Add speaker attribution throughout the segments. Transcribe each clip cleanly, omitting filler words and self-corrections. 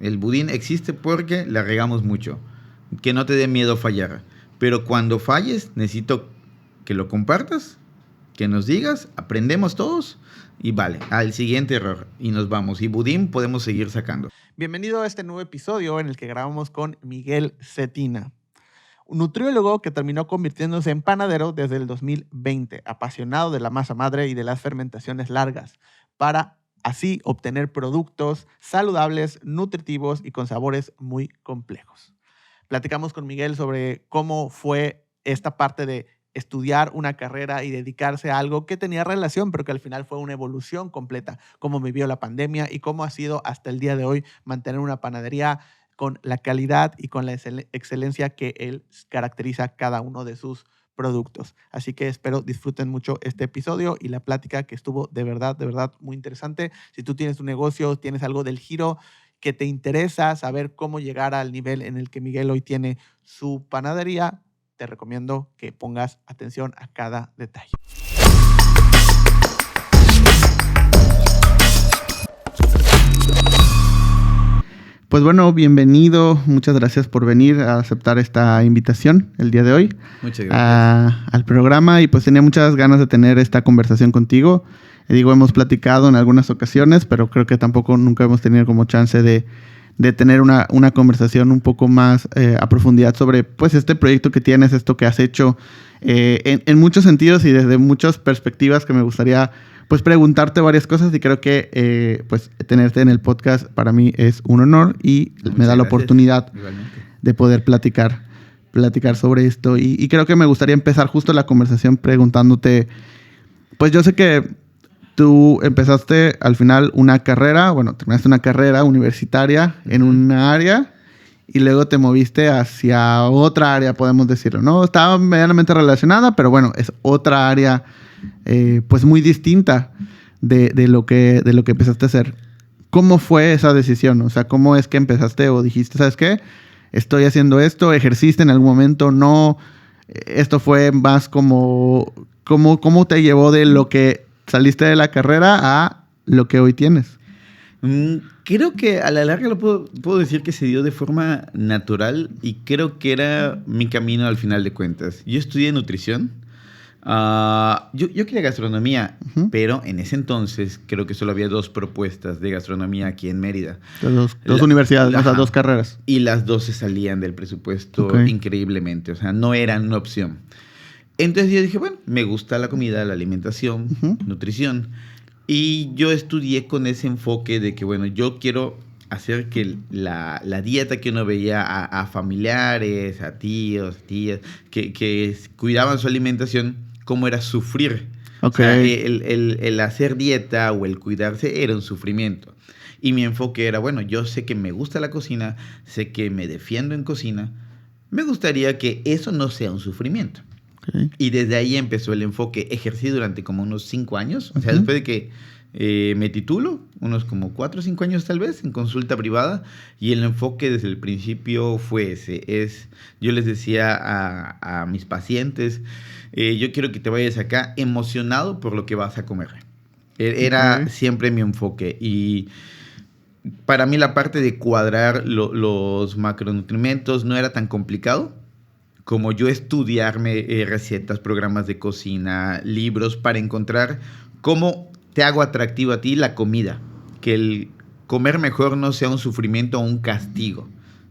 Speaker 1: El budín existe porque la regamos mucho. Que no te dé miedo fallar. Pero cuando falles, necesito que lo compartas, que nos digas, aprendemos todos y vale, al siguiente error y nos vamos. Y budín podemos seguir sacando.
Speaker 2: Bienvenido a este nuevo episodio en el que grabamos con Miguel Cetina, un nutriólogo que terminó convirtiéndose en panadero desde el 2020, apasionado de la masa madre y de las fermentaciones largas, para así obtener productos saludables, nutritivos y con sabores muy complejos. Platicamos con Miguel sobre cómo fue esta parte de estudiar una carrera y dedicarse a algo que tenía relación, pero que al final fue una evolución completa, cómo vivió la pandemia y cómo ha sido hasta el día de hoy mantener una panadería con la calidad y con la excelencia que él caracteriza cada uno de sus productos. Así que espero disfruten mucho este episodio y la plática, que estuvo de verdad muy interesante. Si tú tienes un negocio, tienes algo del giro que te interesa saber cómo llegar al nivel en el que Miguel hoy tiene su panadería, te recomiendo que pongas atención a cada detalle. Pues bueno, bienvenido. Muchas gracias por venir a aceptar esta invitación el día de hoy.
Speaker 1: Muchas gracias.
Speaker 2: Al programa, y pues tenía muchas ganas de tener esta conversación contigo. Hemos platicado en algunas ocasiones, pero creo que tampoco nunca hemos tenido como chance de tener una conversación un poco más a profundidad sobre pues este proyecto que tienes, esto que has hecho en muchos sentidos y desde muchas perspectivas, que me gustaría pues preguntarte varias cosas, y creo que pues tenerte en el podcast para mí es un honor y me da la oportunidad de poder platicar sobre esto. Y creo que me gustaría empezar justo la conversación preguntándote, pues yo sé que tú empezaste al final una carrera, terminaste una carrera universitaria en una área y luego te moviste hacia otra área, podemos decirlo, ¿no? Estaba medianamente relacionada, pero bueno, es otra área pues muy distinta de lo que empezaste a hacer. ¿Cómo fue esa decisión? O sea, ¿cómo es que empezaste o dijiste, ¿sabes qué? Estoy haciendo esto, ¿ejerciste en algún momento? No. Esto fue más como, ¿cómo te llevó de lo que saliste de la carrera a lo que hoy tienes?
Speaker 1: Creo que a la larga puedo decir que se dio de forma natural, y creo que era mi camino al final de cuentas. Yo estudié nutrición. Yo quería gastronomía, pero en ese entonces creo que solo había 2 propuestas de gastronomía aquí en Mérida.
Speaker 2: Dos universidades, o sea, 2 carreras.
Speaker 1: Y las 2 se salían del presupuesto increíblemente, o sea, no eran una opción. Entonces yo dije, bueno, me gusta la comida, la alimentación, nutrición. Y yo estudié con ese enfoque de que, bueno, yo quiero hacer que la dieta que uno veía a familiares, a tíos, tías, que cuidaban su alimentación, cómo era sufrir. Okay. O sea, el hacer dieta o el cuidarse era un sufrimiento. Y mi enfoque era, bueno, yo sé que me gusta la cocina, sé que me defiendo en cocina, me gustaría que eso no sea un sufrimiento. Okay. Y desde ahí empezó el enfoque. Ejercí durante como unos 5 años. O sea, después de que me titulo, unos como 4 o 5 años tal vez, en consulta privada. Y el enfoque desde el principio fue ese. Yo les decía a mis pacientes, yo quiero que te vayas acá emocionado por lo que vas a comer. Era siempre mi enfoque. Y para mí la parte de cuadrar los macronutrientes no era tan complicado como yo estudiarme recetas, programas de cocina, libros, para encontrar cómo te hago atractivo a ti la comida. Que el comer mejor no sea un sufrimiento o un castigo.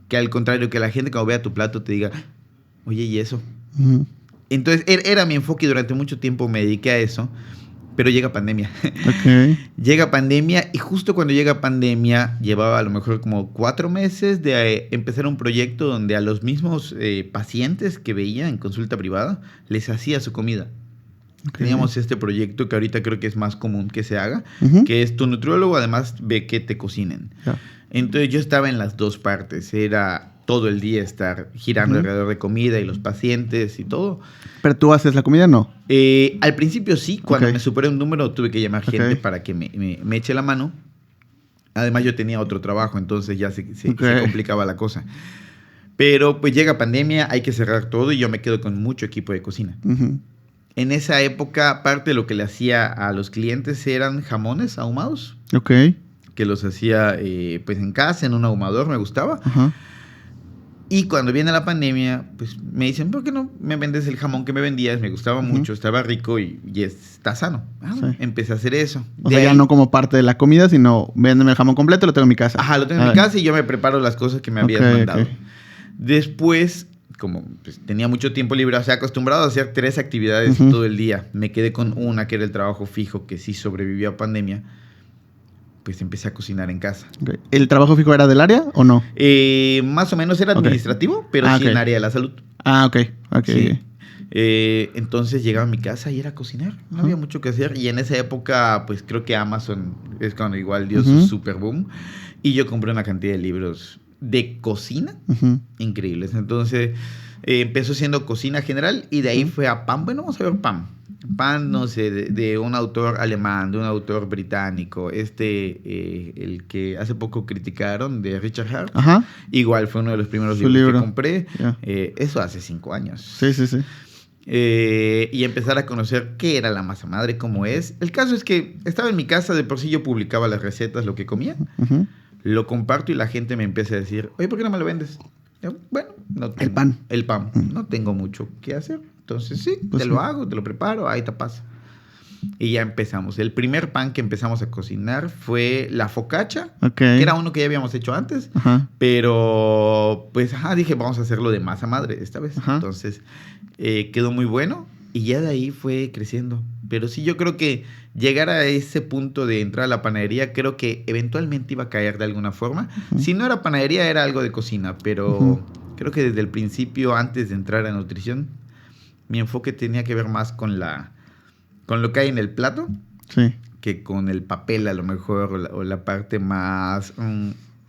Speaker 1: Que al contrario, que la gente cuando vea tu plato te diga, oye, ¿y eso? Uh-huh. Entonces era mi enfoque, y durante mucho tiempo me dediqué a eso. Pero llega pandemia. Okay. Llega pandemia, y justo cuando llega pandemia, llevaba a lo mejor como 4 meses de empezar un proyecto donde a los mismos pacientes que veía en consulta privada, les hacía su comida. Okay. Teníamos este proyecto que ahorita creo que es más común que se haga, que es tu nutriólogo, además ve que te cocinen. Yeah. Entonces yo estaba en las 2 partes, era todo el día estar girando alrededor de comida y los pacientes y todo.
Speaker 2: ¿Pero tú haces la comida o no?
Speaker 1: Al principio sí, cuando me superé un número tuve que llamar gente para que me eche la mano. Además yo tenía otro trabajo, entonces ya se complicaba la cosa. Pero pues llega pandemia, hay que cerrar todo y yo me quedo con mucho equipo de cocina. Uh-huh. En esa época, parte de lo que le hacía a los clientes eran jamones ahumados.
Speaker 2: Ok.
Speaker 1: que los hacía pues en casa, en un ahumador, me gustaba.
Speaker 2: Ajá.
Speaker 1: Y cuando viene la pandemia, pues me dicen, ¿por qué no me vendes el jamón que me vendías? Me gustaba mucho, estaba rico y está sano.
Speaker 2: Sí.
Speaker 1: Empecé a hacer eso.
Speaker 2: O sea, ya no como parte de la comida, sino véndeme el jamón completo, lo tengo en mi casa.
Speaker 1: Ajá, lo tengo en mi casa y yo me preparo las cosas que me habías mandado.
Speaker 2: Okay.
Speaker 1: Después, como pues, tenía mucho tiempo libre, o sea, acostumbrado a hacer 3 actividades todo el día. Me quedé con una, que era el trabajo fijo, que sí sobrevivió a pandemia. Pues empecé a cocinar en casa.
Speaker 2: Okay. ¿El trabajo fijo era del área o no?
Speaker 1: Más o menos era administrativo, pero sí en área de la salud.
Speaker 2: Ok.
Speaker 1: Sí. Entonces llegaba a mi casa y era cocinar. No había mucho que hacer. Y en esa época, pues creo que Amazon es cuando igual dio su super boom. Y yo compré una cantidad de libros de cocina increíbles. Entonces empezó siendo cocina general y de ahí fue a pan. Bueno, vamos a ver pan. Pan, no sé, de un autor alemán, de un autor británico. El que hace poco criticaron, de Richard Hart.
Speaker 2: Ajá.
Speaker 1: Igual fue uno de los primeros libros que compré. Yeah. Eso hace 5 años.
Speaker 2: Sí.
Speaker 1: Y empezar a conocer qué era la masa madre, cómo es. El caso es que estaba en mi casa, de por sí yo publicaba las recetas, lo que comía. Lo comparto y la gente me empieza a decir, oye, ¿por qué no me lo vendes? Yo, bueno, no tengo, el pan. No tengo mucho que hacer. Entonces sí, pues te lo hago, te lo preparo, ahí te pasa. Y ya empezamos. El primer pan que empezamos a cocinar fue la focaccia, que era uno que ya habíamos hecho antes. Pero pues dije, vamos a hacerlo de masa madre esta vez. Entonces quedó muy bueno y ya de ahí fue creciendo. Pero sí, yo creo que llegar a ese punto de entrar a la panadería, creo que eventualmente iba a caer de alguna forma. Si no era panadería, era algo de cocina, pero creo que desde el principio, antes de entrar a nutrición, mi enfoque tenía que ver más con lo que hay en el plato, que con el papel a lo mejor, o la parte más...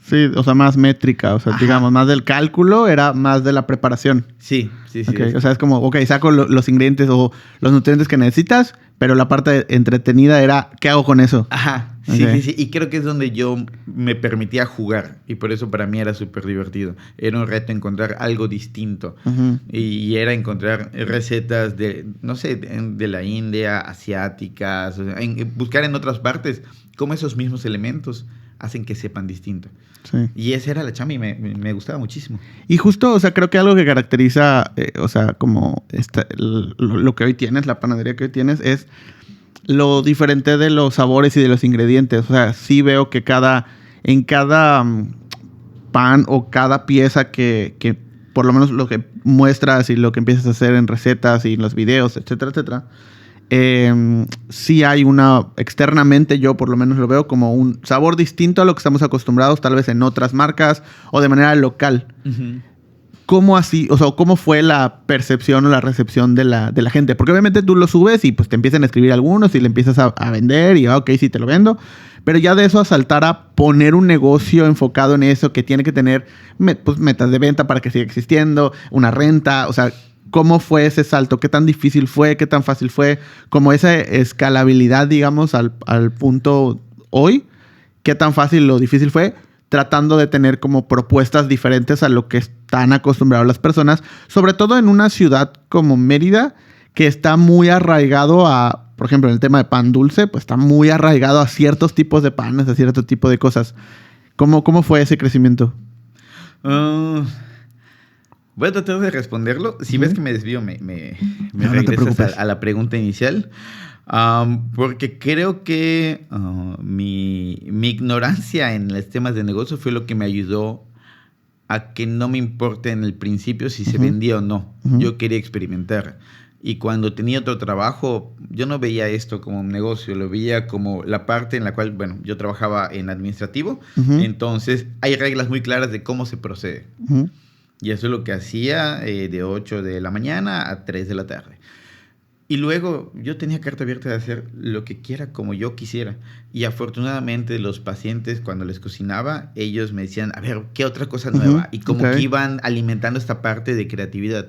Speaker 2: Sí, o sea, más métrica, o sea, digamos, más del cálculo, era más de la preparación.
Speaker 1: Sí.
Speaker 2: Okay. O sea, es como, saco los ingredientes o los nutrientes que necesitas, pero la parte entretenida era, ¿qué hago con eso?
Speaker 1: Sí. Y creo que es donde yo me permitía jugar. Y por eso para mí era súper divertido. Era un reto encontrar algo distinto. Y era encontrar recetas de, no sé, de la India, asiáticas, o sea, buscar en otras partes cómo esos mismos elementos hacen que sepan distinto. Sí. Y esa era la chamba y me gustaba muchísimo.
Speaker 2: Y justo, o sea, creo que algo que caracteriza, o sea, como lo que hoy tienes, la panadería que hoy tienes, es lo diferente de los sabores y de los ingredientes. O sea, sí veo que en cada pan o cada pieza que por lo menos lo que muestras y lo que empiezas a hacer en recetas y en los videos, etcétera, sí hay externamente yo por lo menos lo veo como un sabor distinto a lo que estamos acostumbrados tal vez en otras marcas o de manera local. ¿Cómo así, o sea, cómo fue la percepción o la recepción de la gente? Porque obviamente tú lo subes y pues te empiezan a escribir algunos y le empiezas a vender y ok, sí te lo vendo, pero ya de eso a saltar a poner un negocio enfocado en eso que tiene que tener pues, metas de venta para que siga existiendo, una renta, o sea, ¿cómo fue ese salto? ¿Qué tan difícil fue? ¿Qué tan fácil fue? Como esa escalabilidad, digamos, al punto hoy. ¿Qué tan fácil o difícil fue? Tratando de tener como propuestas diferentes a lo que están acostumbrados las personas. Sobre todo en una ciudad como Mérida, que está muy arraigado a, por ejemplo, en el tema de pan dulce, pues está muy arraigado a ciertos tipos de panes, a cierto tipo de cosas. ¿Cómo fue ese crecimiento?
Speaker 1: Voy a tratar de responderlo. Si ves que me desvío, me regresas a la pregunta inicial. Porque creo que mi ignorancia en los temas de negocio fue lo que me ayudó a que no me importe en el principio si se vendía o no. Yo quería experimentar. Y cuando tenía otro trabajo, yo no veía esto como un negocio, lo veía como la parte en la cual, bueno, yo trabajaba en administrativo. Entonces, hay reglas muy claras de cómo se procede. Y eso es lo que hacía de 8 de la mañana a 3 de la tarde. Y luego yo tenía carta abierta de hacer lo que quiera como yo quisiera. Y afortunadamente los pacientes, cuando les cocinaba, ellos me decían, a ver, ¿qué otra cosa nueva? Y como que iban alimentando esta parte de creatividad.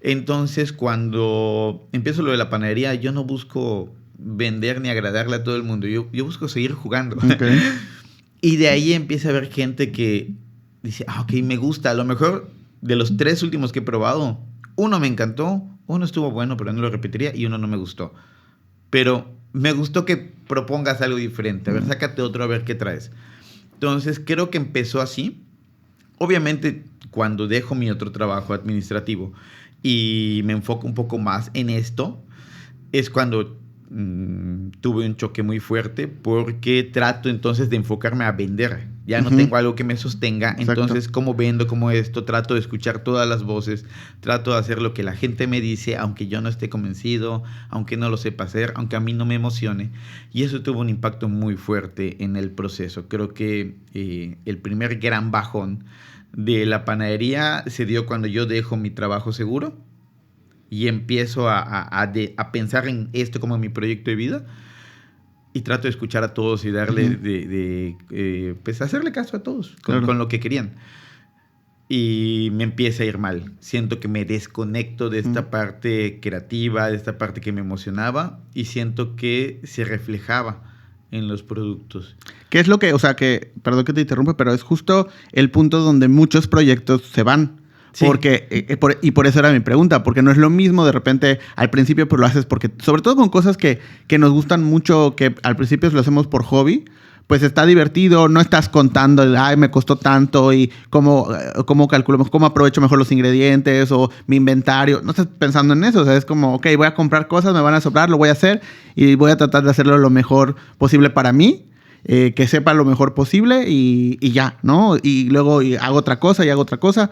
Speaker 1: Entonces, cuando empiezo lo de la panadería, yo no busco vender ni agradarle a todo el mundo. Yo busco seguir jugando. Y de ahí empieza a haber gente que dice, ok, me gusta. A lo mejor de los 3 últimos que he probado, uno me encantó, uno estuvo bueno, pero no lo repetiría, y uno no me gustó. Pero me gustó que propongas algo diferente. A ver, sácate otro, a ver qué traes. Entonces, creo que empezó así. Obviamente, cuando dejo mi otro trabajo administrativo y me enfoco un poco más en esto, es cuando tuve un choque muy fuerte, porque trato entonces de enfocarme a vender. Ya no tengo algo que me sostenga. Exacto. Entonces, ¿cómo vendo? ¿Cómo esto? Trato de escuchar todas las voces. Trato de hacer lo que la gente me dice, aunque yo no esté convencido, aunque no lo sepa hacer, aunque a mí no me emocione. Y eso tuvo un impacto muy fuerte en el proceso. Creo que el primer gran bajón de la panadería se dio cuando yo dejo mi trabajo seguro y empiezo a pensar en esto como mi proyecto de vida. Y trato de escuchar a todos y darle, pues hacerle caso a todos con lo que querían. Y me empieza a ir mal. Siento que me desconecto de esta parte creativa, de esta parte que me emocionaba, y siento que se reflejaba en los productos.
Speaker 2: ¿Qué es lo que, o sea, que, perdón que te interrumpa, pero es justo el punto donde muchos proyectos se van? Sí. Porque, por eso era mi pregunta, porque no es lo mismo de repente al principio, pues lo haces porque, sobre todo con cosas que nos gustan mucho, que al principio lo hacemos por hobby, pues está divertido, no estás contando, ay, me costó tanto y cómo calculo, cómo aprovecho mejor los ingredientes o mi inventario, no estás pensando en eso, o sea, es como, ok, voy a comprar cosas, me van a sobrar, lo voy a hacer y voy a tratar de hacerlo lo mejor posible para mí. Que sepa lo mejor posible y ya, ¿no? Y luego hago otra cosa.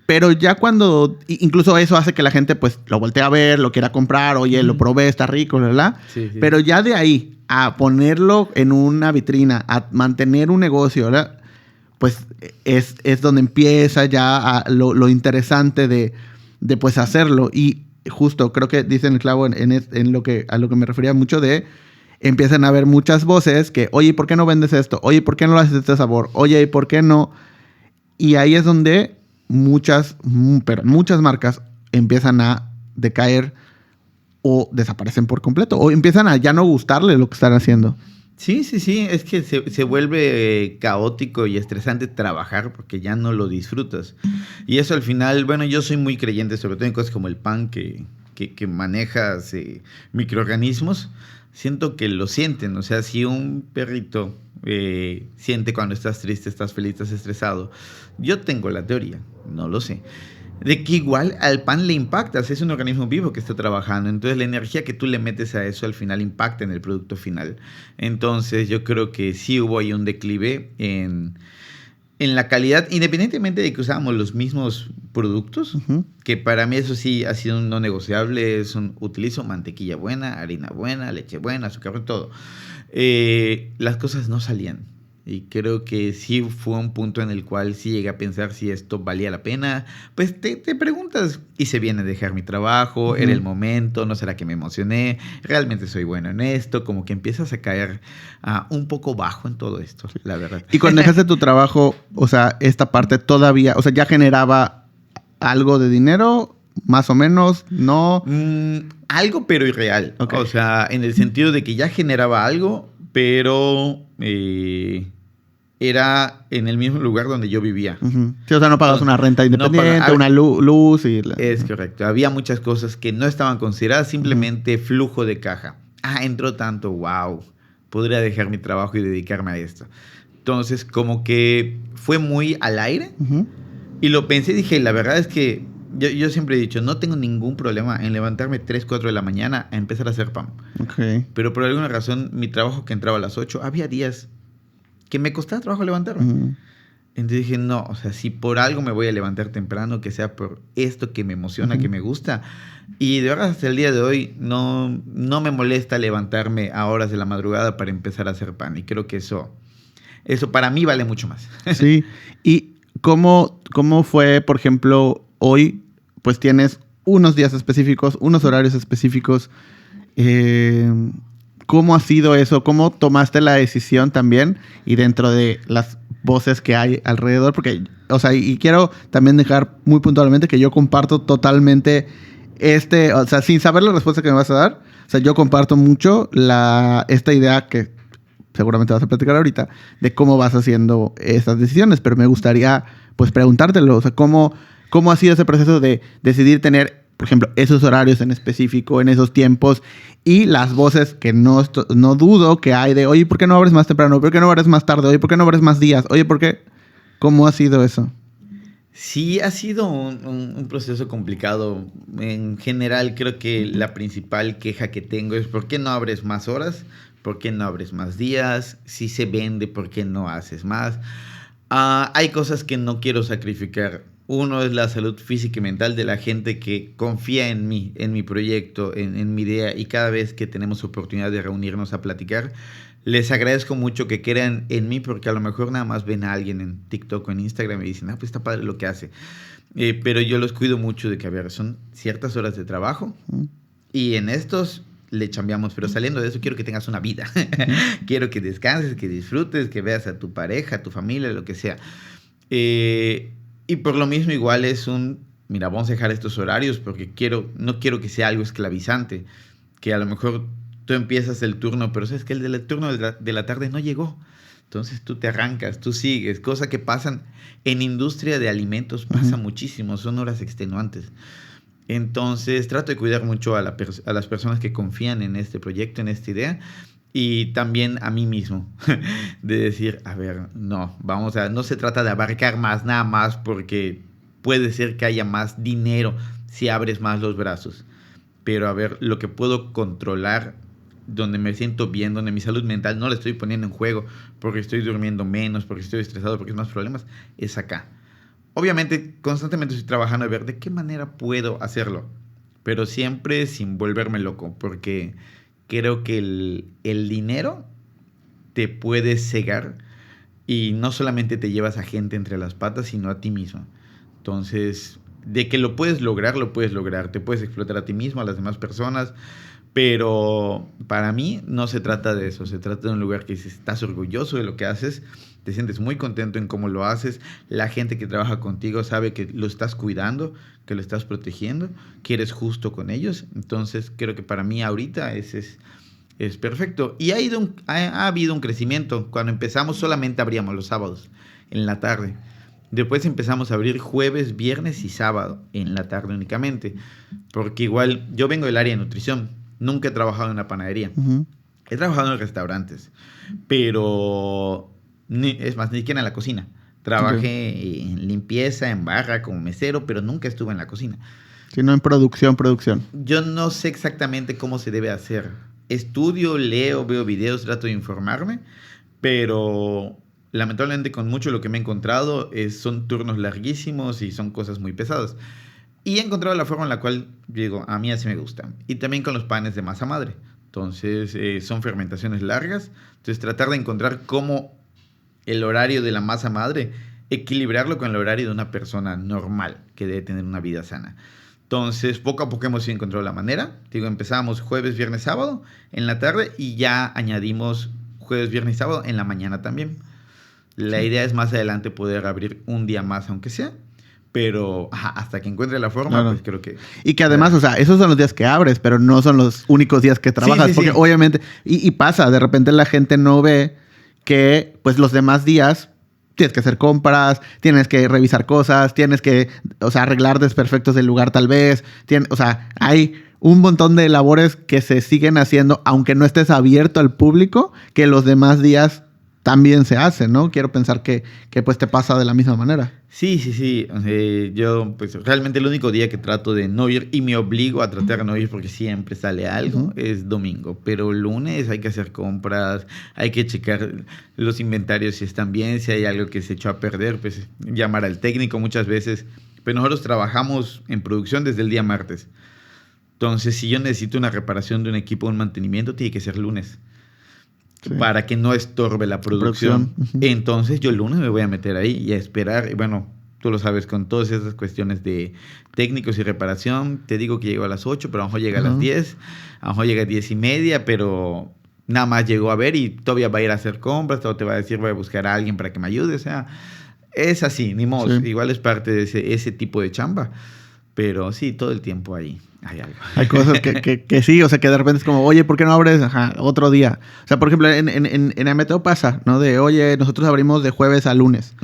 Speaker 2: Pero ya cuando... Incluso eso hace que la gente pues lo voltee a ver, lo quiera comprar. Oye, lo probé, está rico, ¿verdad? Sí. Pero ya de ahí a ponerlo en una vitrina, a mantener un negocio, ¿verdad? Pues es donde empieza ya lo interesante de pues hacerlo. Y justo creo que dicen el clavo en lo que me refería mucho de... Empiezan a haber muchas voces que, oye, ¿por qué no vendes esto? Oye, ¿por qué no lo haces de este sabor? Oye, ¿por qué no? Y ahí es donde muchas marcas empiezan a decaer o desaparecen por completo. O empiezan a ya no gustarle lo que están haciendo.
Speaker 1: Sí. Es que se vuelve caótico y estresante trabajar porque ya no lo disfrutas. Y eso al final, bueno, yo soy muy creyente, sobre todo en cosas como el pan, que manejas microorganismos. Siento que lo sienten. O sea, si un perrito siente cuando estás triste, estás feliz, estás estresado. Yo tengo la teoría, no lo sé, de que igual al pan le impactas. Es un organismo vivo que está trabajando. Entonces la energía que tú le metes a eso al final impacta en el producto final. Entonces yo creo que sí hubo ahí un declive en la calidad, independientemente de que usábamos los mismos productos, que para mí eso sí ha sido un no negociable. Utilizo mantequilla buena, harina buena, leche buena, azúcar, todo. Las cosas no salían. Y creo que sí fue un punto en el cual sí llegué a pensar si esto valía la pena. Pues te preguntas, ¿hice bien en dejar mi trabajo? ¿Era el momento? ¿No será que me emocioné? ¿Realmente soy bueno en esto? Como que empiezas a caer un poco bajo en todo esto, la verdad.
Speaker 2: Y cuando dejaste tu trabajo, o sea, esta parte todavía, o sea, ¿ya generaba algo de dinero? Más o menos, ¿no?
Speaker 1: Algo, pero irreal. Okay. O sea, en el sentido de que ya generaba algo, pero... era en el mismo lugar donde yo vivía.
Speaker 2: Sí, o sea, no pagas una renta independiente, una luz y...
Speaker 1: Es correcto. Había muchas cosas que no estaban consideradas, simplemente flujo de caja. Entró tanto, wow, podría dejar mi trabajo y dedicarme a esto. Entonces, como que fue muy al aire. Y lo pensé y dije, la verdad es que yo siempre he dicho, no tengo ningún problema en levantarme 3, 4 de la mañana a empezar a hacer pan. Okay. Pero por alguna razón, mi trabajo que entraba a las 8, había días que me costaba trabajo levantarme. Entonces dije, no, o sea, si por algo me voy a levantar temprano, que sea por esto que me emociona, que me gusta. Y de verdad, hasta el día de hoy, no me molesta levantarme a horas de la madrugada para empezar a hacer pan. Y creo que eso para mí vale mucho más.
Speaker 2: Sí. ¿Y cómo fue, por ejemplo, hoy, pues tienes unos días específicos, unos horarios específicos? ¿Cómo ha sido eso? ¿Cómo tomaste la decisión también? Y dentro de las voces que hay alrededor, porque, o sea, y quiero también dejar muy puntualmente que yo comparto totalmente o sea, sin saber la respuesta que me vas a dar, o sea, yo comparto mucho esta idea que seguramente vas a platicar ahorita, de cómo vas haciendo esas decisiones, pero me gustaría, pues, preguntártelo, o sea, ¿cómo ha sido ese proceso de decidir tener por ejemplo, esos horarios en específico, en esos tiempos, y las voces que no dudo que hay de, oye, ¿por qué no abres más temprano? ¿Por qué no abres más tarde? Oye, ¿por qué no abres más días? Oye, ¿por qué? ¿Cómo ha sido eso?
Speaker 1: Sí, ha sido un proceso complicado. En general, creo que la principal queja que tengo es ¿por qué no abres más horas? ¿Por qué no abres más días? Si se vende, ¿por qué no haces más? Hay cosas que no quiero sacrificar. Uno es la salud física y mental de la gente que confía en mí, en mi proyecto, en mi idea, y cada vez que tenemos oportunidad de reunirnos a platicar, les agradezco mucho que crean en mí, porque a lo mejor nada más ven a alguien en TikTok o en Instagram y dicen, pues está padre lo que hace. Pero yo los cuido mucho de que, a ver, son ciertas horas de trabajo y en estos le chambeamos, pero saliendo de eso quiero que tengas una vida. Quiero que descanses, que disfrutes, que veas a tu pareja, a tu familia, lo que sea. Y por lo mismo igual es mira, vamos a dejar estos horarios porque no quiero que sea algo esclavizante, que a lo mejor tú empiezas el turno, pero sabes que el del turno de la tarde no llegó. Entonces tú te arrancas, tú sigues, cosa que pasan en industria de alimentos, pasa muchísimo, son horas extenuantes. Entonces trato de cuidar mucho a las personas que confían en este proyecto, en esta idea, y también a mí mismo, de decir, a ver, no se trata de abarcar más, nada más, porque puede ser que haya más dinero si abres más los brazos. Pero a ver, lo que puedo controlar, donde me siento bien, donde mi salud mental no la estoy poniendo en juego, porque estoy durmiendo menos, porque estoy estresado, porque hay más problemas, es acá. Obviamente, constantemente estoy trabajando a ver de qué manera puedo hacerlo, pero siempre sin volverme loco, porque creo que el dinero te puede cegar y no solamente te llevas a gente entre las patas, sino a ti mismo. Entonces, de que lo puedes lograr, te puedes explotar a ti mismo, a las demás personas, pero para mí no se trata de eso, se trata de un lugar que estás orgulloso de lo que haces, te sientes muy contento en cómo lo haces, la gente que trabaja contigo sabe que lo estás cuidando, que lo estás protegiendo, que eres justo con ellos. Entonces creo que para mí ahorita es perfecto. Y ha habido un crecimiento. Cuando empezamos solamente abríamos los sábados en la tarde. Después empezamos a abrir jueves, viernes y sábado en la tarde únicamente. Porque igual yo vengo del área de nutrición. Nunca he trabajado en una panadería. Uh-huh. He trabajado en restaurantes. Pero es más, ni siquiera en la cocina. Trabajé en limpieza, en barra, como mesero, pero nunca estuve en la cocina.
Speaker 2: Sino en producción.
Speaker 1: Yo no sé exactamente cómo se debe hacer. Estudio, leo, veo videos, trato de informarme, pero lamentablemente con mucho lo que me he encontrado son turnos larguísimos y son cosas muy pesadas. Y he encontrado la forma en la cual, digo, a mí así me gusta. Y también con los panes de masa madre. Entonces, son fermentaciones largas. Entonces, tratar de encontrar cómo el horario de la masa madre, equilibrarlo con el horario de una persona normal que debe tener una vida sana. Entonces, poco a poco hemos encontrado la manera. Digo, empezamos jueves, viernes, sábado en la tarde y ya añadimos jueves, viernes y sábado en la mañana también. La idea es más adelante poder abrir un día más, aunque sea. Pero hasta que encuentre la forma, pues creo que...
Speaker 2: Y que además, o sea, esos son los días que abres, pero no son los únicos días que trabajas. Sí, porque obviamente... Y pasa, de repente la gente no ve que pues los demás días tienes que hacer compras, tienes que revisar cosas, tienes que, o sea, arreglar desperfectos del lugar tal vez. O sea, hay un montón de labores que se siguen haciendo, aunque no estés abierto al público, que los demás días también se hacen, ¿no? Quiero pensar que pues te pasa de la misma manera.
Speaker 1: Sí. Yo, pues, realmente el único día que trato de no ir y me obligo a tratar de no ir porque siempre sale algo es domingo. Pero lunes hay que hacer compras, hay que checar los inventarios si están bien, si hay algo que se echó a perder, pues llamar al técnico muchas veces. Pero nosotros trabajamos en producción desde el día martes. Entonces, si yo necesito una reparación de un equipo, un mantenimiento, tiene que ser lunes. Sí. Para que no estorbe la producción. Entonces yo el lunes me voy a meter ahí y a esperar. Y bueno, tú lo sabes, con todas esas cuestiones de técnicos y reparación, te digo que llego a las 8, pero a lo mejor llega a las 10, a lo mejor llega a 10:30, pero nada más llegó a ver y todavía va a ir a hacer compras, todo te va a decir, voy a buscar a alguien para que me ayude. O sea, es así, ni modo. Sí. Igual es parte de ese tipo de chamba. Pero sí, todo el tiempo ahí hay algo.
Speaker 2: Hay cosas que sí, o sea, que de repente es como, oye, ¿por qué no abres otro día? O sea, por ejemplo, en Ameteo pasa, ¿no? De, oye, nosotros abrimos de jueves a lunes.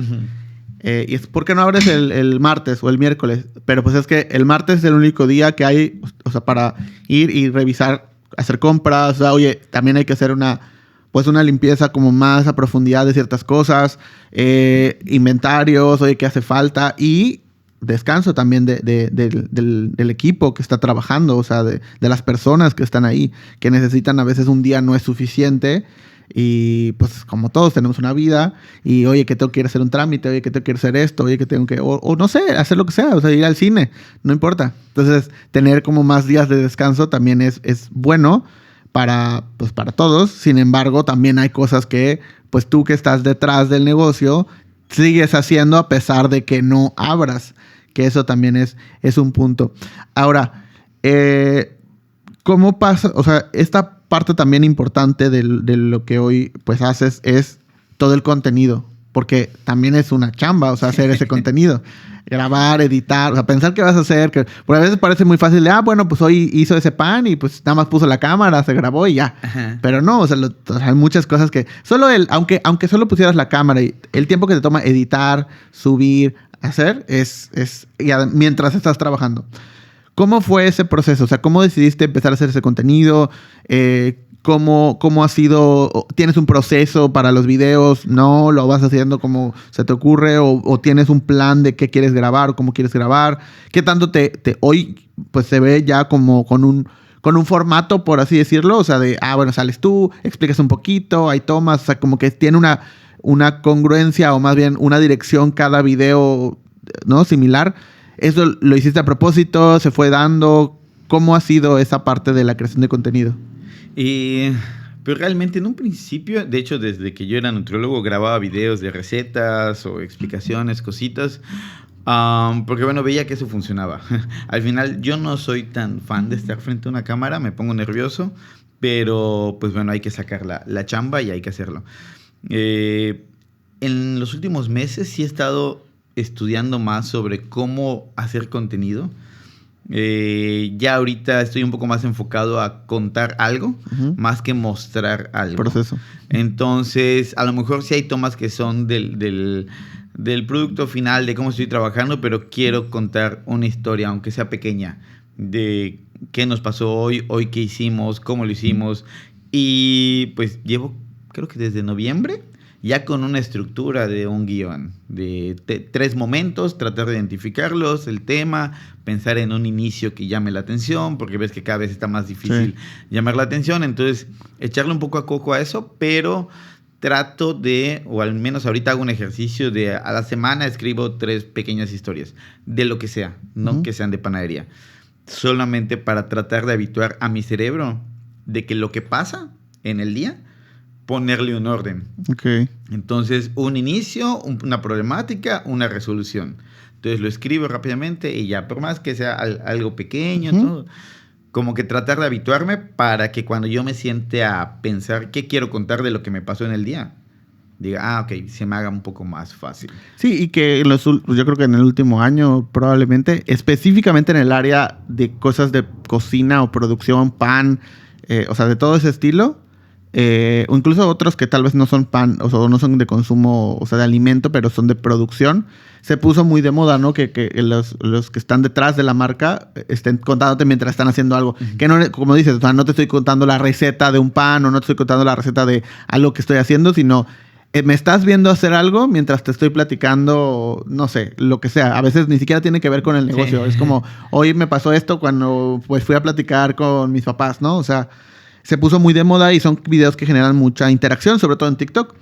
Speaker 2: Y es, ¿por qué no abres el martes o el miércoles? Pero pues es que el martes es el único día que hay, o sea, para ir y revisar, hacer compras. O sea, oye, también hay que hacer una limpieza como más a profundidad de ciertas cosas, inventarios, oye, qué hace falta, y descanso también del equipo que está trabajando, o sea, de las personas que están ahí, que necesitan a veces un día no es suficiente. Y pues como todos tenemos una vida y oye que tengo que ir a hacer un trámite, oye que tengo que ir a hacer esto, oye que tengo que, o no sé, hacer lo que sea, o sea, ir al cine, no importa. Entonces tener como más días de descanso también es bueno para todos. Sin embargo, también hay cosas que pues tú que estás detrás del negocio sigues haciendo a pesar de que no abras, que eso también es un punto. Ahora, ¿cómo pasa? O sea, esta parte también importante de lo que hoy pues haces es todo el contenido, porque también es una chamba, o sea, hacer ese contenido, grabar, editar, o sea, pensar qué vas a hacer, porque a veces parece muy fácil de, bueno, pues hoy hizo ese pan y pues nada más puso la cámara, se grabó y ya. Ajá. Pero no, o sea, hay muchas cosas que solo aunque solo pusieras la cámara y el tiempo que te toma editar, subir, hacer mientras estás trabajando. ¿Cómo fue ese proceso? O sea, ¿cómo decidiste empezar a hacer ese contenido? ¿Cómo ha sido? ¿Tienes un proceso para los videos? ¿No? ¿Lo vas haciendo como se te ocurre? ¿O tienes un plan de qué quieres grabar o cómo quieres grabar? ¿Qué tanto hoy pues se ve ya como con un formato, por así decirlo? O sea, bueno, sales tú, explicas un poquito, hay tomas, o sea, como que tiene una congruencia o más bien una dirección cada video, ¿no? Similar. ¿Eso lo hiciste a propósito? ¿Se fue dando? ¿Cómo ha sido esa parte de la creación de contenido?
Speaker 1: Pero realmente en un principio, de hecho desde que yo era nutriólogo grababa videos de recetas o explicaciones, cositas, porque bueno, veía que eso funcionaba. Al final yo no soy tan fan de estar frente a una cámara, me pongo nervioso, pero pues bueno, hay que sacar la chamba y hay que hacerlo. En los últimos meses sí he estado estudiando más sobre cómo hacer contenido. Ya ahorita estoy un poco más enfocado a contar algo, más que mostrar algo.
Speaker 2: Proceso.
Speaker 1: Entonces, a lo mejor sí hay tomas que son del producto final, de cómo estoy trabajando, pero quiero contar una historia, aunque sea pequeña, de qué nos pasó hoy qué hicimos, cómo lo hicimos. Y pues llevo, creo que desde noviembre, ya con una estructura de un guión, de 3 momentos, tratar de identificarlos, el tema, pensar en un inicio que llame la atención, porque ves que cada vez está más difícil llamar la atención, entonces echarle un poco a coco a eso, pero trato de, o al menos ahorita hago un ejercicio de a la semana escribo 3 pequeñas historias, de lo que sea, no que sean de panadería, solamente para tratar de habituar a mi cerebro de que lo que pasa en el día, ponerle un orden.
Speaker 2: Okay.
Speaker 1: Entonces, un inicio, una problemática, una resolución. Entonces, lo escribo rápidamente y ya, por más que sea algo pequeño, todo, como que tratar de habituarme para que cuando yo me siente a pensar qué quiero contar de lo que me pasó en el día, diga, ok, se me haga un poco más fácil.
Speaker 2: Sí, y que yo creo que en el último año probablemente, específicamente en el área de cosas de cocina o producción, pan, o sea, de todo ese estilo, o incluso otros que tal vez no son pan, o sea, no son de consumo, o sea, de alimento, pero son de producción, se puso muy de moda, ¿no? Que los que están detrás de la marca estén contándote mientras están haciendo algo. Que no, como dices, o sea, no te estoy contando la receta de un pan o no te estoy contando la receta de algo que estoy haciendo, sino me estás viendo hacer algo mientras te estoy platicando, no sé, lo que sea. A veces ni siquiera tiene que ver con el negocio. Sí. Es como, hoy me pasó esto cuando pues fui a platicar con mis papás, ¿no? O sea, se puso muy de moda y son videos que generan mucha interacción, sobre todo en TikTok.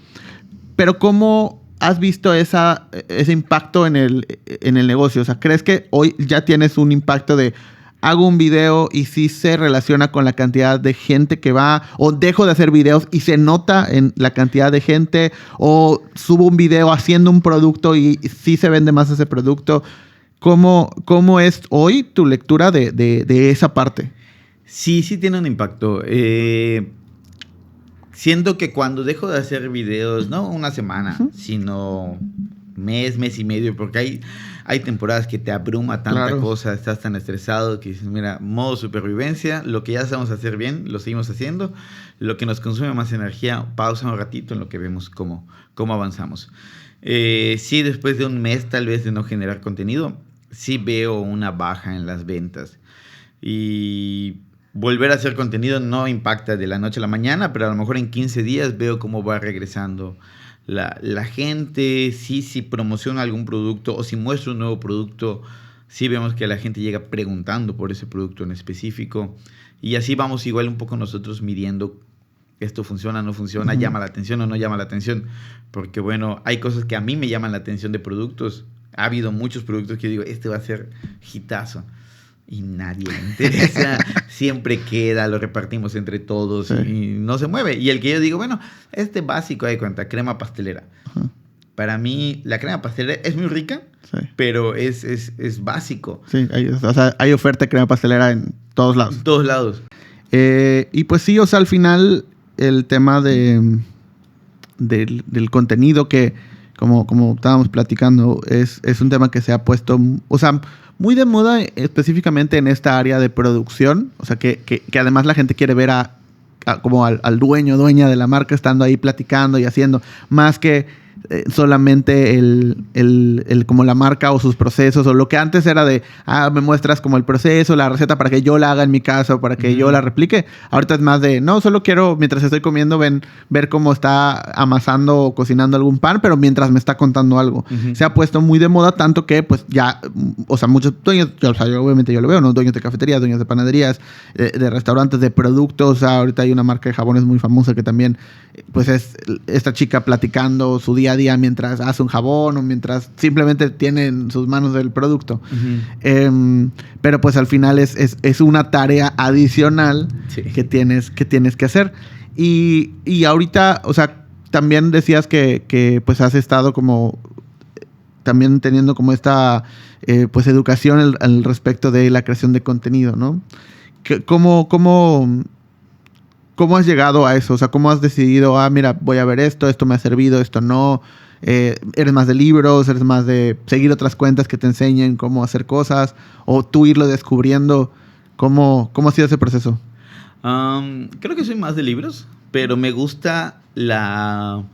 Speaker 2: Pero ¿cómo has visto ese impacto en el negocio? O sea, ¿crees que hoy ya tienes un impacto de hago un video y sí se relaciona con la cantidad de gente que va, o dejo de hacer videos y se nota en la cantidad de gente, o subo un video haciendo un producto y sí se vende más ese producto? ¿Cómo es hoy tu lectura de esa parte?
Speaker 1: Sí tiene un impacto. Siento que cuando dejo de hacer videos, no una semana, sino mes y medio, porque hay temporadas que te abruma tanta cosa, estás tan estresado que dices, mira, modo supervivencia, lo que ya sabemos hacer bien, lo seguimos haciendo, lo que nos consume más energía, pausa un ratito en lo que vemos cómo avanzamos. Sí, después de un mes tal vez de no generar contenido, sí veo una baja en las ventas. Y volver a hacer contenido no impacta de la noche a la mañana, pero a lo mejor en 15 días veo cómo va regresando la gente. Sí, si promociona algún producto o si muestra un nuevo producto, sí vemos que la gente llega preguntando por ese producto en específico. Y así vamos igual un poco nosotros midiendo esto funciona, no funciona, llama la atención o no llama la atención. Porque bueno, hay cosas que a mí me llaman la atención de productos. Ha habido muchos productos que yo digo, este va a ser hitazo. Y nadie le interesa. Siempre queda, lo repartimos entre todos, sí, y no se mueve. Y el que yo digo, bueno, este básico, hay cuenta, crema pastelera. Ajá. Para mí, la crema pastelera es muy rica, sí, pero es básico.
Speaker 2: Sí, hay oferta de crema pastelera en todos lados.
Speaker 1: En todos lados.
Speaker 2: Y pues sí, o sea, al final el tema del contenido que, como estábamos platicando, es un tema que se ha puesto, o sea, muy de moda específicamente en esta área de producción. O sea, que además la gente quiere ver como al dueña de la marca estando ahí platicando y haciendo, más que solamente como la marca o sus procesos, o lo que antes era de, me muestras como el proceso, la receta para que yo la haga en mi casa o para que yo la replique. Ahorita es más de, no, solo quiero, mientras estoy comiendo, ver cómo está amasando o cocinando algún pan, pero mientras me está contando algo. Se ha puesto muy de moda, tanto que pues ya, o sea, muchos dueños, obviamente yo lo veo, ¿no? Dueños de cafeterías, dueños de panaderías, de restaurantes, de productos. O sea, ahorita hay una marca de jabones muy famosa que también, pues es esta chica platicando su día a día mientras hace un jabón o mientras simplemente tiene en sus manos el producto. Pero pues al final es una tarea adicional, sí, que tienes que hacer. Y ahorita, o sea, también decías que pues has estado como también teniendo como esta pues educación al respecto de la creación de contenido, ¿no? ¿Cómo has llegado a eso? O sea, ¿cómo has decidido, mira, voy a ver esto me ha servido, esto no? ¿Eres más de libros? ¿Eres más de seguir otras cuentas que te enseñen cómo hacer cosas? ¿O tú irlo descubriendo? ¿Cómo ha sido ese proceso?
Speaker 1: Creo que soy más de libros, pero me gusta la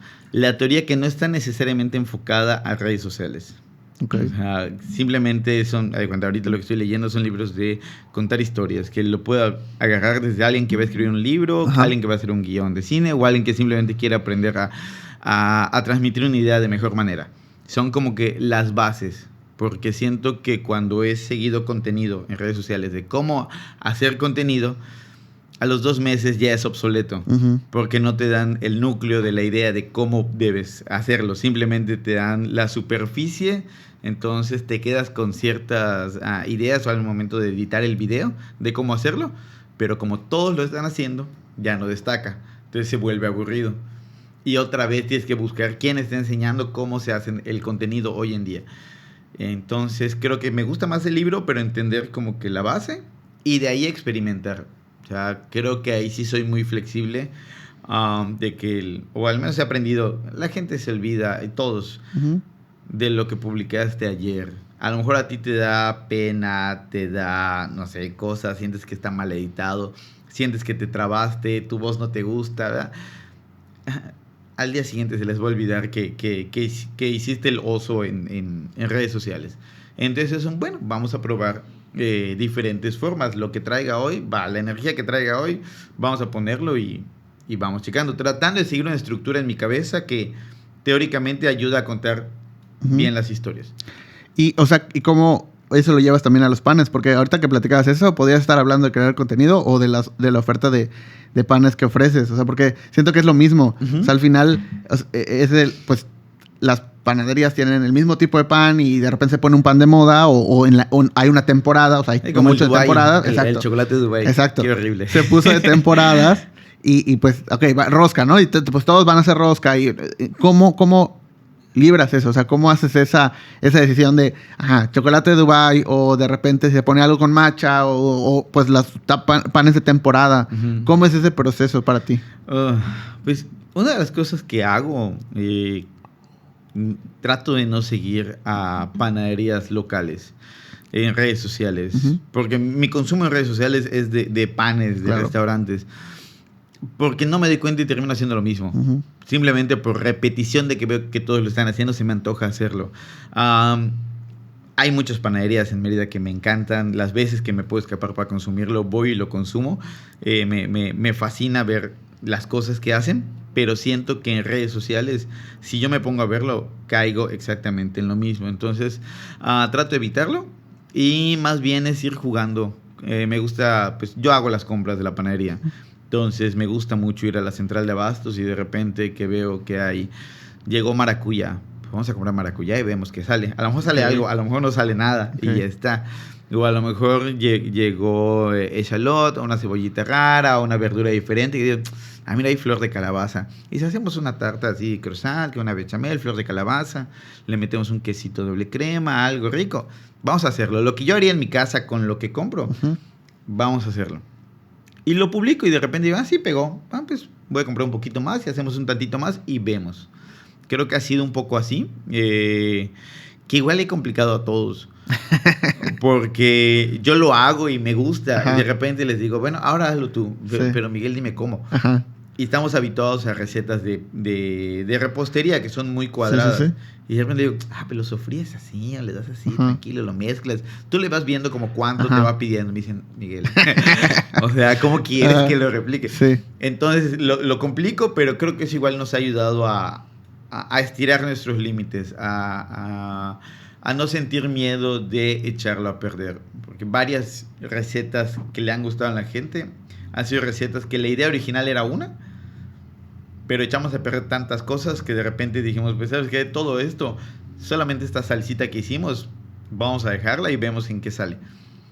Speaker 1: teoría que no está necesariamente enfocada a redes sociales. Okay. O sea, simplemente ahorita lo que estoy leyendo son libros de contar historias, que lo pueda agarrar desde alguien que va a escribir un libro, alguien que va a hacer un guión de cine, o alguien que simplemente quiere aprender a transmitir una idea de mejor manera. Son como que las bases, porque siento que cuando he seguido contenido en redes sociales de cómo hacer contenido, a los 2 meses ya es obsoleto, porque no te dan el núcleo de la idea de cómo debes hacerlo, simplemente te dan la superficie. Entonces te quedas con ciertas ideas al momento de editar el video de cómo hacerlo, pero como todos lo están haciendo, ya no destaca, entonces se vuelve aburrido. Y otra vez tienes que buscar quién está enseñando cómo se hace el contenido hoy en día. Entonces creo que me gusta más el libro, pero entender como que la base y de ahí experimentar. O sea, creo que ahí sí soy muy flexible, de que, o al menos he aprendido, la gente se olvida, todos, de lo que publicaste ayer. A lo mejor a ti te da pena, te da, no sé, cosas, sientes que está mal editado, sientes que te trabaste, tu voz no te gusta, ¿verdad? Al día siguiente se les va a olvidar que hiciste el oso en redes sociales. Entonces, bueno, vamos a probar diferentes formas. Lo que traiga hoy, la energía que traiga hoy, vamos a ponerlo y vamos checando. Tratando de seguir una estructura en mi cabeza que teóricamente ayuda a contar bien las historias.
Speaker 2: Y, o sea, ¿y cómo eso lo llevas también a los panes? Porque ahorita que platicabas eso, podrías estar hablando de crear contenido o de la oferta de panes que ofreces. O sea, porque siento que es lo mismo. O sea, al final, pues las panaderías tienen el mismo tipo de pan y de repente se pone un pan de moda o hay una temporada. O sea, hay como muchas temporadas.
Speaker 1: El chocolate de Dubái.
Speaker 2: Exacto.
Speaker 1: Qué horrible.
Speaker 2: Se puso de temporadas y pues, rosca, ¿no? Y pues todos van a hacer rosca. Y ¿cómo libras eso? O sea, ¿cómo haces esa decisión de, chocolate de Dubái, o de repente se pone algo con matcha, o pues las panes de temporada? ¿Cómo es ese proceso para ti?
Speaker 1: Pues una de las cosas que hago, trato de no seguir a panaderías locales en redes sociales, porque mi consumo en redes sociales es de panes, de restaurantes. Porque no me doy cuenta y termino haciendo lo mismo. Uh-huh. Simplemente por repetición de que veo que todos lo están haciendo, se me antoja hacerlo. Hay muchas panaderías en Mérida que me encantan. Las veces que me puedo escapar para consumirlo, voy y lo consumo. Me fascina ver las cosas que hacen, pero siento que en redes sociales, si yo me pongo a verlo, caigo exactamente en lo mismo. Entonces, trato de evitarlo y más bien es ir jugando. Me gusta, pues yo hago las compras de la panadería. Entonces, me gusta mucho ir a la central de abastos y de repente que veo que llegó maracuyá. Vamos a comprar maracuyá y vemos que sale. A lo mejor sale algo, a lo mejor no sale nada y ya está. O a lo mejor llegó echalot, una cebollita rara, una verdura diferente. Y digo, mira, hay flor de calabaza. Y si hacemos una tarta así, croissant, que una bechamel, flor de calabaza, le metemos un quesito doble crema, algo rico. Vamos a hacerlo. Lo que yo haría en mi casa con lo que compro, vamos a hacerlo. Y lo publico y de repente digo, sí, pegó. Pues voy a comprar un poquito más y hacemos un tantito más y vemos. Creo que ha sido un poco así, que igual he complicado a todos, porque yo lo hago y me gusta, y de repente les digo, bueno, ahora hazlo tú, pero Miguel, dime cómo. Ajá. Y estamos habituados a recetas de repostería que son muy cuadradas. Sí. Y de repente digo, pero lo sofríes así, le das así, tranquilo, lo mezclas. Tú le vas viendo como cuánto te va pidiendo. Me dicen, Miguel, o sea, ¿cómo quieres que lo replique? Sí. Entonces lo complico, pero creo que eso igual nos ha ayudado a estirar nuestros límites, a no sentir miedo de echarlo a perder. Porque varias recetas que le han gustado a la gente han sido recetas que la idea original era una, pero echamos a perder tantas cosas que de repente dijimos, pues, ¿sabes qué? Todo esto, solamente esta salsita que hicimos, vamos a dejarla y vemos en qué sale.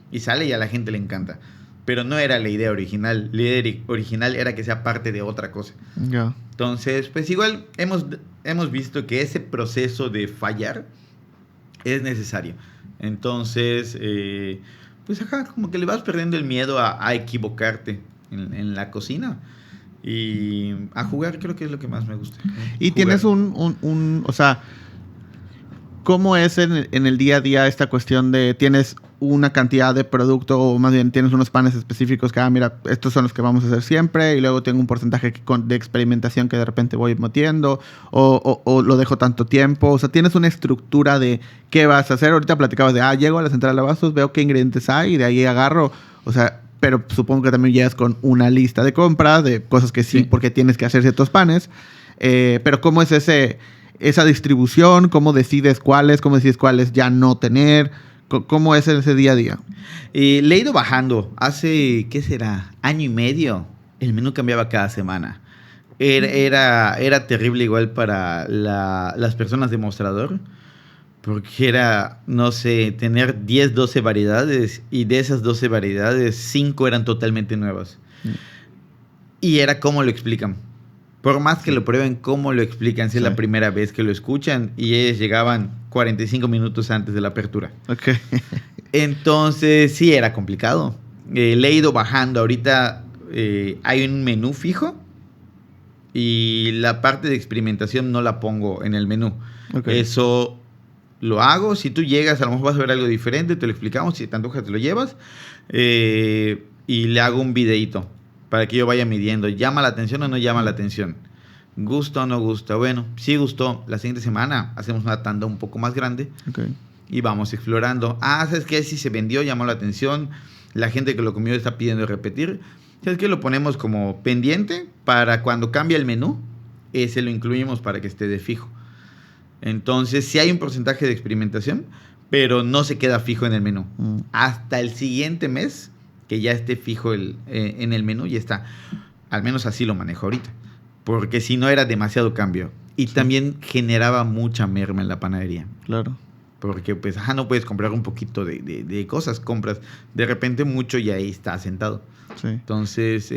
Speaker 1: Y sale y a la gente le encanta. Pero no era la idea original. La idea original era que sea parte de otra cosa. Yeah. Entonces, pues igual hemos visto que ese proceso de fallar es necesario. Entonces, pues como que le vas perdiendo el miedo a equivocarte en la cocina. Y a jugar creo que es lo que más me gusta.
Speaker 2: Y jugar. Tienes o sea, ¿cómo es en el día a día esta cuestión de tienes una cantidad de producto o más bien tienes unos panes específicos que, mira, estos son los que vamos a hacer siempre y luego tengo un porcentaje de experimentación que de repente voy metiendo o lo dejo tanto tiempo? O sea, tienes una estructura de qué vas a hacer. Ahorita platicabas de, llego a la central de abastos, veo qué ingredientes hay y de ahí agarro. O sea, pero supongo que también llegas con una lista de compras de cosas que sí. Porque tienes que hacer ciertos panes. Pero ¿cómo es esa distribución? ¿Cómo decides cuáles ya no tener? ¿Cómo es ese día a día?
Speaker 1: Le he ido bajando. Hace, ¿qué será? Año y medio. El menú cambiaba cada semana. Era terrible igual para las personas de mostrador. Porque era, no sé, tener 10, 12 variedades. Y de esas 12 variedades, 5 eran totalmente nuevas. Y era cómo lo explican. Por más que lo prueben, cómo lo explican. Si es la primera vez que lo escuchan. Y ellos llegaban 45 minutos antes de la apertura. Okay. Entonces, sí, era complicado. Le he ido bajando. Ahorita hay un menú fijo. Y la parte de experimentación no la pongo en el menú. Okay. Eso lo hago. Si tú llegas, a lo mejor vas a ver algo diferente. Te lo explicamos. Si te antoja, te lo llevas. Y le hago un videíto para que yo vaya midiendo. ¿Llama la atención o no llama la atención? ¿Gusta o no gusta? Bueno, sí gustó. La siguiente semana hacemos una tanda un poco más grande. Okay. Y vamos explorando. ¿Sabes qué? Si se vendió, llamó la atención. La gente que lo comió está pidiendo repetir. ¿Sabes qué? Lo ponemos como pendiente para cuando cambie el menú. Ese lo incluimos para que esté de fijo. Entonces, sí hay un porcentaje de experimentación, pero no se queda fijo en el menú. Hasta el siguiente mes, que ya esté fijo en el menú, ya está. Al menos así lo manejo ahorita. Porque si no era demasiado cambio. Y también generaba mucha merma en la panadería.
Speaker 2: Claro.
Speaker 1: Porque pues, no puedes comprar un poquito de cosas. Compras de repente mucho y ahí está sentado. Sí. Entonces,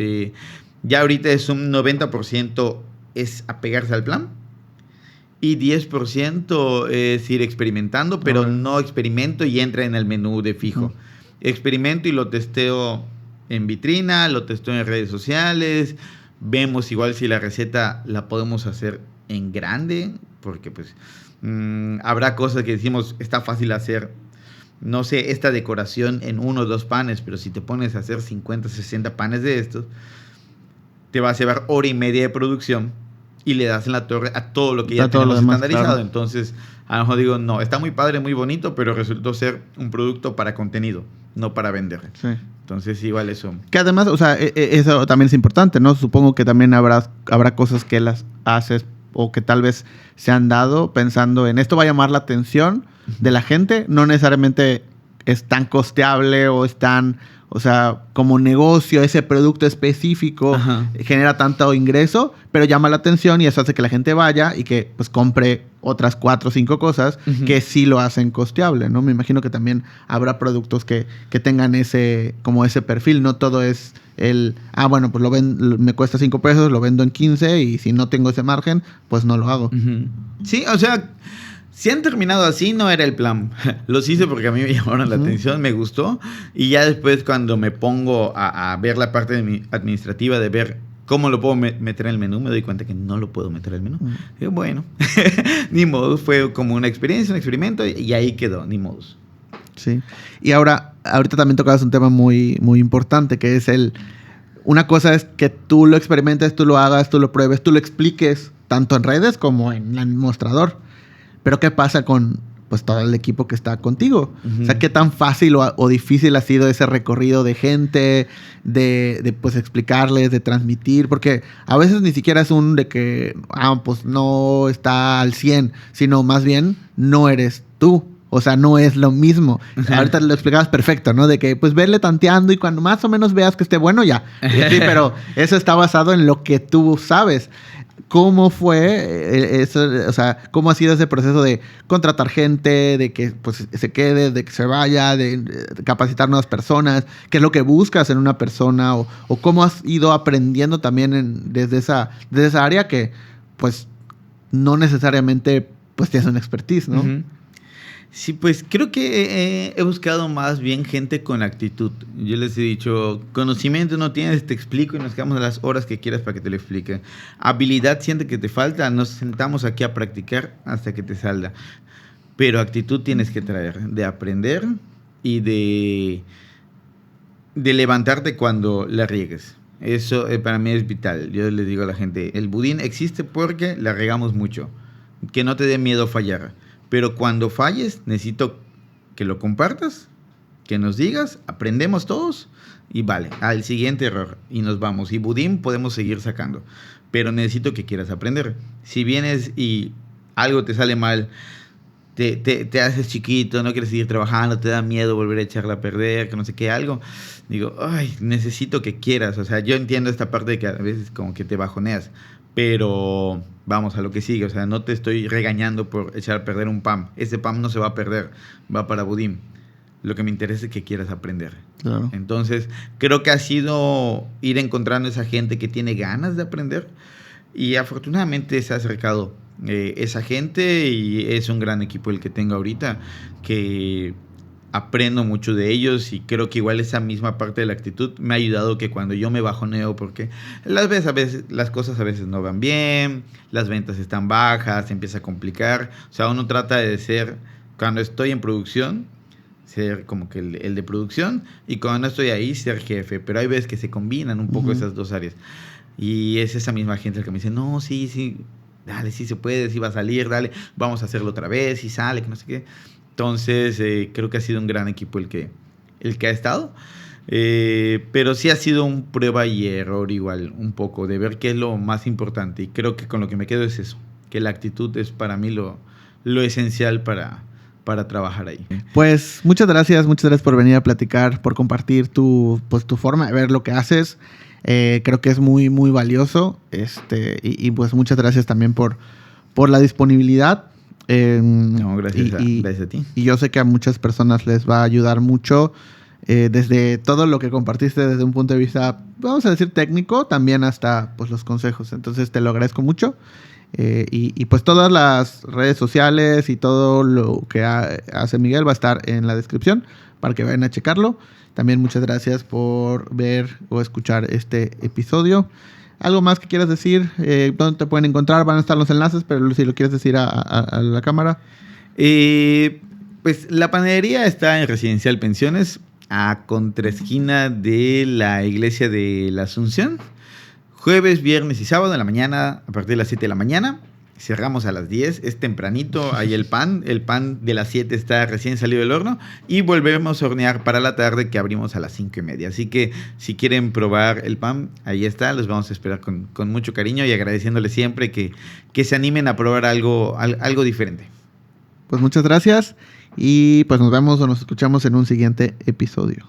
Speaker 1: ya ahorita es un 90% es apegarse al plan. Y 10% es ir experimentando, pero no experimento y entra en el menú de fijo. Experimento y lo testeo en vitrina, lo testeo en redes sociales. Vemos igual si la receta la podemos hacer en grande, porque pues habrá cosas que decimos, está fácil hacer, no sé, esta decoración en 1 o 2 panes, pero si te pones a hacer 50, 60 panes de estos, te vas a llevar hora y media de producción y le das en la torre a todo lo que ya
Speaker 2: todo
Speaker 1: tenemos
Speaker 2: lo demás,
Speaker 1: estandarizado.
Speaker 2: claro.
Speaker 1: Entonces, a lo mejor digo, no, está muy padre, muy bonito, pero resultó ser un producto para contenido, no para vender.
Speaker 2: Sí.
Speaker 1: Entonces, igual eso.
Speaker 2: Que además, o sea, eso también es importante, ¿no? Supongo que también habrá cosas que las haces o que tal vez se han dado pensando en esto va a llamar la atención de la gente, no necesariamente es tan costeable o es tan, o sea, como negocio, ese producto específico
Speaker 1: Ajá.
Speaker 2: genera tanto ingreso, pero llama la atención y eso hace que la gente vaya y que pues compre otras 4 o 5 cosas que sí lo hacen costeable, ¿no? Me imagino que también habrá productos que tengan ese perfil, no todo es bueno, pues me cuesta 5 pesos, lo vendo en 15 y si no tengo ese margen, pues no lo hago.
Speaker 1: Sí, o sea, si han terminado así, no era el plan. Los hice porque a mí me llamaron la atención, me gustó. Y ya después cuando me pongo a ver la parte administrativa de ver cómo lo puedo meter en el menú, me doy cuenta que no lo puedo meter en el menú. Digo, bueno, ni modo, fue como una experiencia, un experimento y ahí quedó, ni modo.
Speaker 2: Sí. Y ahorita también tocabas un tema muy, muy importante, que es una cosa es que tú lo experimentes, tú lo hagas, tú lo pruebes, tú lo expliques, tanto en redes como en el mostrador. Pero ¿qué pasa con pues todo el equipo que está contigo? O sea, ¿qué tan fácil o difícil ha sido ese recorrido de gente, de pues explicarles, de transmitir? Porque a veces ni siquiera es de que, pues no está al 100, sino más bien no eres tú. O sea, no es lo mismo. Ahorita lo explicabas perfecto, ¿no? De que pues verle tanteando y cuando más o menos veas que esté bueno, ya. Sí, pero eso está basado en lo que tú sabes. ¿Cómo fue eso? O sea, ¿cómo ha sido ese proceso de contratar gente, de que pues se quede, de que se vaya, de capacitar nuevas personas? ¿Qué es lo que buscas en una persona? ¿O cómo has ido aprendiendo también desde esa área que pues no necesariamente pues tienes una expertise, ¿no?
Speaker 1: Sí, pues creo que he buscado más bien gente con actitud. Yo les he dicho, conocimiento no tienes, te explico y nos quedamos a las horas que quieras para que te lo explique. Habilidad siente que te falta, nos sentamos aquí a practicar hasta que te salga. Pero actitud tienes que traer, de aprender y de levantarte cuando la riegues. Eso para mí es vital. Yo les digo a la gente, el budín existe porque la regamos mucho. Que no te dé miedo fallar. Pero cuando falles, necesito que lo compartas, que nos digas, aprendemos todos y vale, al siguiente error y nos vamos. Y budín podemos seguir sacando, pero necesito que quieras aprender. Si vienes y algo te sale mal, te haces chiquito, no quieres seguir trabajando, te da miedo volver a echarla a perder, que no sé qué, algo, digo, necesito que quieras. O sea, yo entiendo esta parte de que a veces como que te bajoneas, pero vamos a lo que sigue. O sea, no te estoy regañando por echar a perder un PAM. Ese PAM no se va a perder, va para budín. Lo que me interesa es que quieras aprender.
Speaker 2: Claro.
Speaker 1: Entonces, creo que ha sido ir encontrando esa gente que tiene ganas de aprender y afortunadamente se ha acercado esa gente y es un gran equipo el que tengo ahorita, que aprendo mucho de ellos y creo que igual esa misma parte de la actitud me ha ayudado que cuando yo me bajoneo, porque las cosas a veces no van bien, las ventas están bajas, se empieza a complicar. O sea, uno trata de ser, cuando estoy en producción, ser como que el de producción y cuando no estoy ahí, ser jefe. Pero hay veces que se combinan un poco esas dos áreas. Y es esa misma gente la que me dice, no, sí, dale, sí se puede, sí va a salir, dale, vamos a hacerlo otra vez, y sale, que no sé qué. Entonces, creo que ha sido un gran equipo el que ha estado. Pero sí ha sido un prueba y error igual, un poco, de ver qué es lo más importante. Y creo que con lo que me quedo es eso, que la actitud es para mí lo esencial para trabajar ahí.
Speaker 2: Pues muchas gracias por venir a platicar, por compartir tu forma de ver lo que haces. Creo que es muy, muy valioso. Y pues muchas gracias también por la disponibilidad.
Speaker 1: No, gracias a ti.
Speaker 2: Y yo sé que a muchas personas les va a ayudar mucho desde todo lo que compartiste desde un punto de vista, vamos a decir, técnico, también hasta pues los consejos. Entonces te lo agradezco mucho. Y pues todas las redes sociales y todo lo que hace Miguel va a estar en la descripción para que vayan a checarlo. También muchas gracias por ver o escuchar este episodio. ¿Algo más que quieras decir? ¿Dónde te pueden encontrar? Van a estar los enlaces, pero si lo quieres decir a la cámara.
Speaker 1: Pues la panadería está en Residencial Pensiones, a contraesquina de la iglesia de la Asunción, Jueves, viernes y sábado en la mañana, a partir de las 7 de la mañana. Cerramos a las 10, es tempranito, hay el pan de las 7 está recién salido del horno y volvemos a hornear para la tarde que abrimos a las 5:30. Así que si quieren probar el pan, ahí está, los vamos a esperar con mucho cariño y agradeciéndoles siempre que se animen a probar algo diferente.
Speaker 2: Pues muchas gracias y pues nos vemos o nos escuchamos en un siguiente episodio.